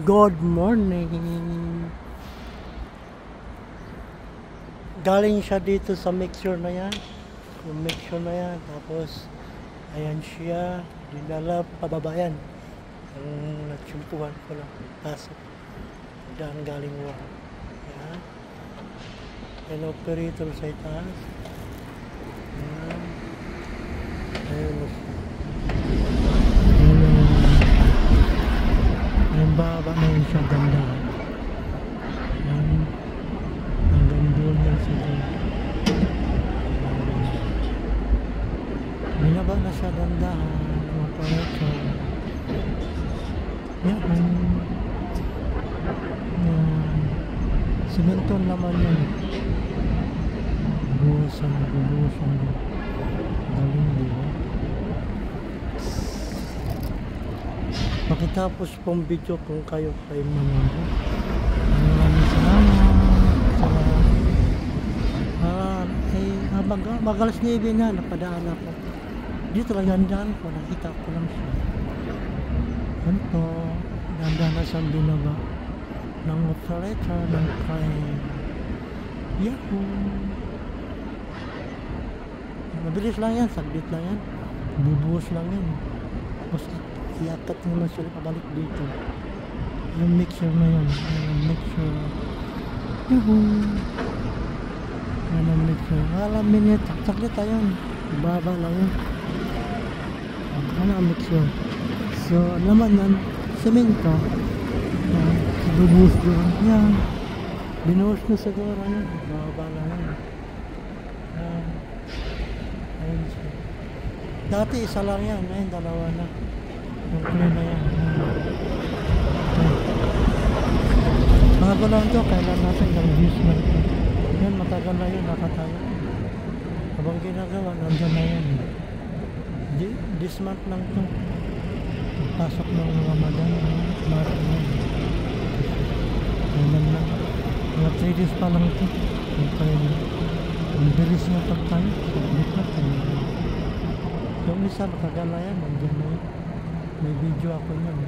Good morning. Galing siya dito sa mixture na yan. Yung mixture na yan. Tapos, ayan siya. Dinala pababa yan. Ang natsimpuhan ko lang. Pasok. Diyan galing mo. Ayan. Yan operator sa itaas. Ayan. Ayan. Ayan baba na yun siya ganda. Ayan. Hanggang doon yan sa doon. Binaba na siya ganda. Mga pareto. Yan. Simenton naman yun. Buwasan. Galing diba? Pakitapos pong video kung kayo manonood. Maraming salamat. Magalas 9 na napadaan ako. Dito lang dandan ko, nakita ko lang siya. Yan po, dandan na siyang binaba ng operator ng crane. Yahoo! Mabilis lang yan, saglit lang yan. Bubuhos lang yan. Tapos iakat naman sila pabalik dito. Yung mixer na yun. Yung mixer. Yahoo! Yan ang mixer. Alam minute. Saglit tayo. Baba lang yun. Ano ang mixer? So, naman yan. Semento. Bubuhos doon. Yan. Binuhos na siguro yun. Baba lang yun. Ayun siya. Dati isa lang yan. Ngayon dalawa na. Yung play na yan. Mga gulong ito, kailan natin ilang views na ito. Yan, matagal na yun, nakatayo. Habang ginagawa, nandyan na yan. This month lang ito. Pasok ng Ramadan. March na yan. Kailan lang. Mga 3 days pa lang ito. Ang bilis na pagtayo. Sabit na tayo. Yung isa, matagal na yan. Nandyan na yan. May video ako yun.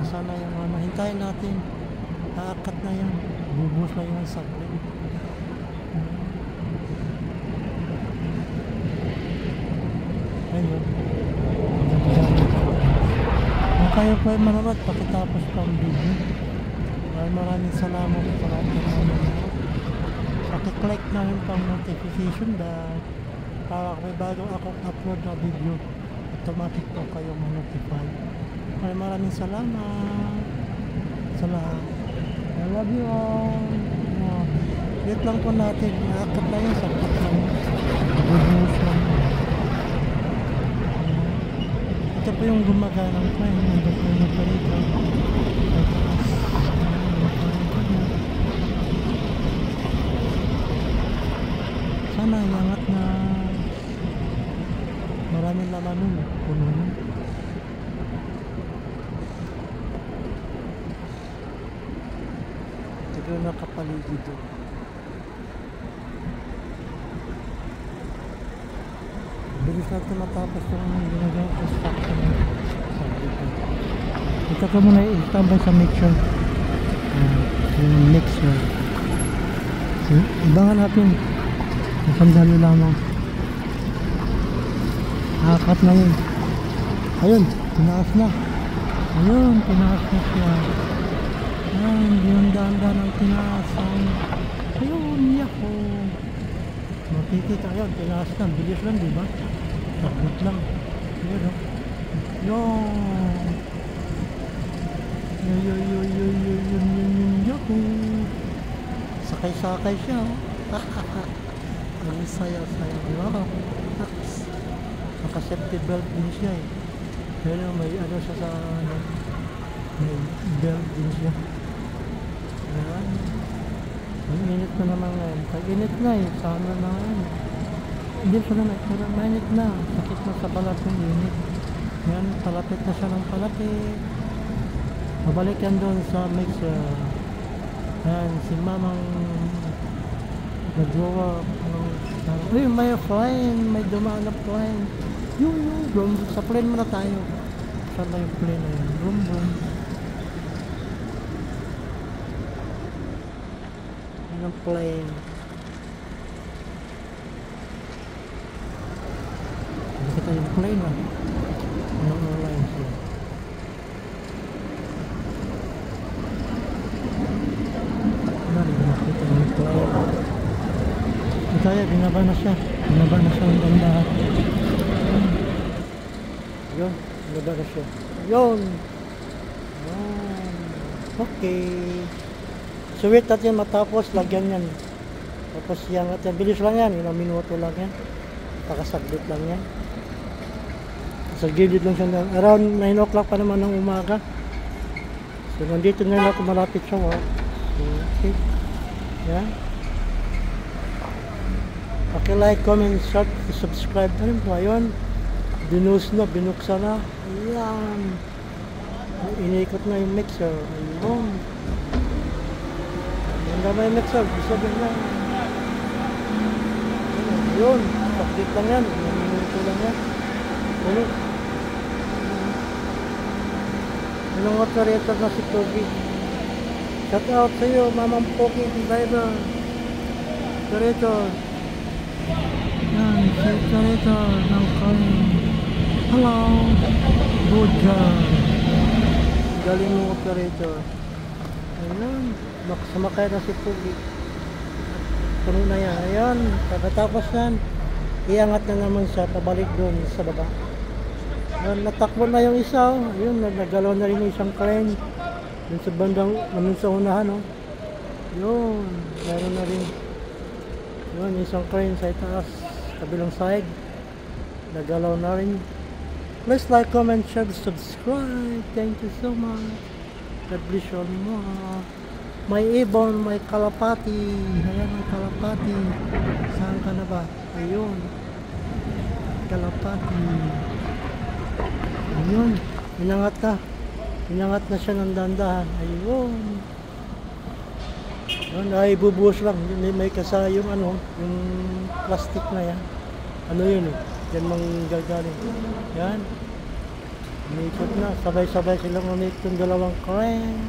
Sana yung hintayin natin. Aakat na yan. Bubuhos na yung saglit. Ayun. Kung kayo po ay manonood, pakitapos pa ang video. Maraming salamat sa lahat ng manonood. Pakiclick na rin pang notification dahil para may bagong akong upload na video, automatic po kayo ma-notify. Maraming salamat sa lahat. I love you all. Wait lang po natin. Nakakot na yun. Sakit lang. Bubuhos lang. Ito po yung gumaganang pa. Nandun po yung naparito. Sana yangat na maraming laman nun. Puno nun. Ito na kapaligid doon. Bilis natin matapos yung ginagawang construction. Ito ko muna itambay sa mixer. Yung mixer. Ibangan natin. Sandali lamang. Akat na yun. Ayun, tinaas na. Ayun, tinaas na siya. Ayun, yung daan-daan ang tinaas. Ayun, yahoo. Makikita yun, tinaas na. Bilis lang, diba? Takot lang. Ayun, o. Yun, yahoo. Sakay-sakay siya, o. Ang saya-saya. Wow. Naka-safety belt din siya eh. Pero may ano siya sa may belt din siya. Ayan. Ang init na naman ngayon. Pag-init na eh. Sana na ngayon. Hindi siya naman. Pero mainit na. Sakit na sa balat yung init. Ayan. Palapit na siya ng palapit. Mabalik yan doon sa mixer. Ayan. Si mamang nagwawa may plane, may dumaan na plane. Yung sa plane muna tayo. Saan na yung plane na yun? Boom boom. ng plane. Nakita yung plane ah. Anong airlines yun? Nakita yung plane. Kaya binaba na siya. Binaba na siya ng ganda. Yun, binaba na siya. Yun. Okay. So wait natin matapos, lagyan yan. Tapos yan natin, bilis lang yan, ilang minuto lang yan. Pakasaglit lang yan. Sa gilid lang siya, around 9 o'clock pa naman ng umaga. So nandito na ako malapit siya. So, okay. Yan. Paki-like, comment, share, subscribe na rin po. Ayun. Dinus na, binuksan na. Ayan. Inikot na yung mixer. Ayun. Ganda na yung mixer. Sabi na. Ayun. Paklit lang yan. Minuto lang yan. Ayun. Anong operator na si Toby. Shout out sa iyo, Mamang Poki, driver. Operator. Yan, si operator ng kami. Hello. Good job. Galing ng operator. Ayun. Sumakay na si Pogi. Puno na yan. Ayun. Pagkatapos yan, iangat na naman siya pabalik doon sa baba. Ayun, natakbo na yung isa. Ayun, nagalaw na rin yung isang crane. Dun sa bandang, dun sa unahan. Oh. Yun. Meron na rin. Yun, isang crane sa itaas. Kabilang side. Nagalaw na rin. Please like, comment, share, subscribe. Thank you so much. God bless you all more. May ibon, may kalapati. Ayan, may kalapati. Saan ka na ba? Ayun. Kalapati. Ayun. Inangat na. Inangat na siya ng dandahan. Ayun. Ayun, ay bubuhos lang. May kasa yung ano, yung plastic na yan. Ano yun eh. Yan mang gagaling. Yan. Umikot na. Sabay-sabay silang umikot yung dalawang crane.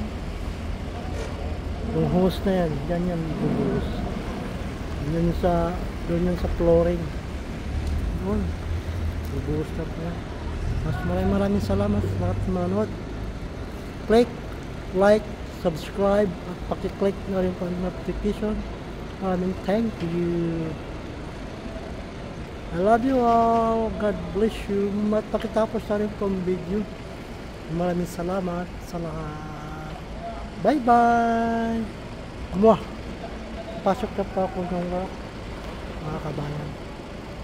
Yung hose na yan. Yan yan. Bubuhos. Doon yan sa flooring. Doon. Bubuhos na po. Mas maraming salamat sa lahat ng manood. Click, like, subscribe, at paki-click na rin po ang notification. Maraming thank you. I love you all. God bless you. Pakitapos na rin po ang video. Maraming salamat sa lahat. Bye-bye. Mwah. Pasok na po ako ng mga kabayan.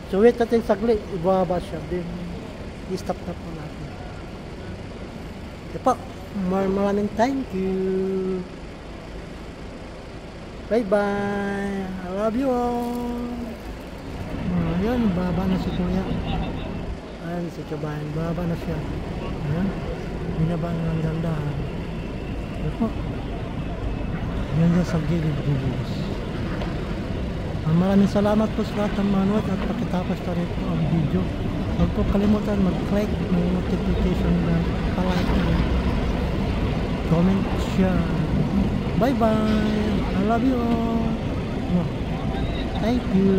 So wait natin saglit. Ibaba siya. Then, i-stop na po natin. Okay po. Maraming thank you. Bye-bye. I love you all. Ayan, baba na si Kuya. Ayan, si Kabayan. Baba na siya. Ayan. Binaba na ng dandahan. Ayan po. Yan dyan sa gilid bubuhos. Maraming salamat po sa lahat ng manood at pakitapos na rin po ang video. Huwag po kalimutan mag-click ng notification na palike na comment, share. Bye bye. I love you all. Thank you.